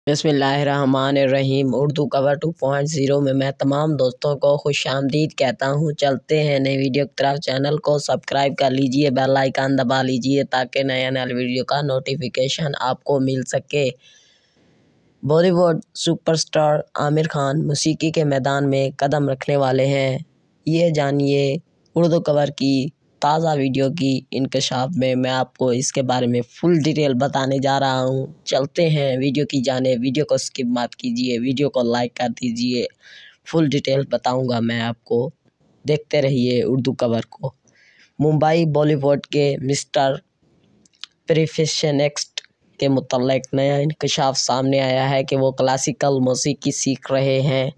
बिस्मिल्लाहिर्रहमानिर्रहीम। उर्दू कवर 2.0 में मैं तमाम दोस्तों को खुशामदीद कहता हूँ। चलते हैं नई वीडियो की तरफ। चैनल को सब्सक्राइब कर लीजिए, बेल आइकन दबा लीजिए ताकि नया वीडियो का नोटिफिकेशन आपको मिल सके। बॉलीवुड सुपरस्टार आमिर खान मौसीकी के मैदान में कदम रखने वाले हैं। ये जानिए उर्दू कवर की ताज़ा वीडियो की इंकशाफ में मैं आपको इसके बारे में फुल डिटेल बताने जा रहा हूँ। चलते हैं वीडियो की जाने। वीडियो को स्किप मत कीजिए, वीडियो को लाइक कर दीजिए। फुल डिटेल बताऊँगा मैं आपको, देखते रहिए उर्दू कवर को। मुंबई बॉलीवुड के मिस्टर परफेक्शनिस्ट के मुतल्लिक नया इंकशाफ सामने आया है कि वो क्लासिकल मौसीकी सीख रहे हैं।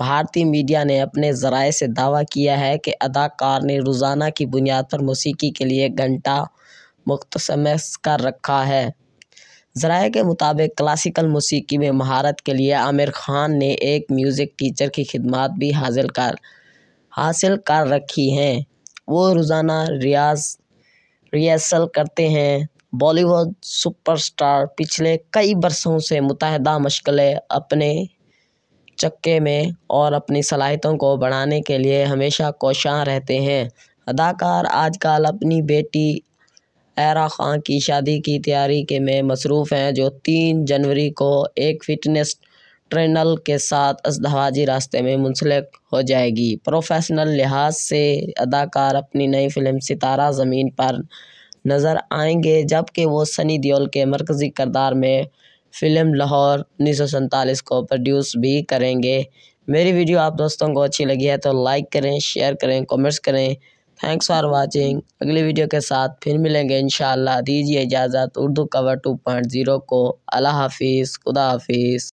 भारतीय मीडिया ने अपने ज़राए से दावा किया है कि अदाकार ने रोज़ाना की बुनियाद पर मौसीकी के लिए घंटा मुख्तस कर रखा है। ज़राए के मुताबिक क्लासिकल मौसीकी में महारत के लिए आमिर खान ने एक म्यूज़िक टीचर की खिदमत भी हासिल कर रखी हैं। वो रोज़ाना रिहर्सल करते हैं। बॉलीवुड सुपरस्टार पिछले कई बरसों से मुतहदा मशक़लें अपने चक्के में और अपनी सलाहियतों को बढ़ाने के लिए हमेशा कोशां रहते हैं। अदाकार आजकल अपनी बेटी आयरा खान की शादी की तैयारी में मसरूफ़ हैं, जो 3 जनवरी को एक फिटनेस ट्रेनर के साथ अज़दवाजी रास्ते में मुंसलिक हो जाएगी। प्रोफेशनल लिहाज से अदाकार अपनी नई फिल्म सितारा ज़मीन पर नज़र आएंगे, जबकि वो सनी देओल के मरकज़ी किरदार में फ़िल्म लाहौर 1947 को प्रोड्यूस भी करेंगे। मेरी वीडियो आप दोस्तों को अच्छी लगी है तो लाइक करें, शेयर करें, कमेंट्स करें। Thanks for watching. अगली वीडियो के साथ फिर मिलेंगे इंशाअल्लाह। दीजिए इजाज़त उर्दू कवर 2.0 को। अल्लाह हाफिज़, खुदा हाफिज़।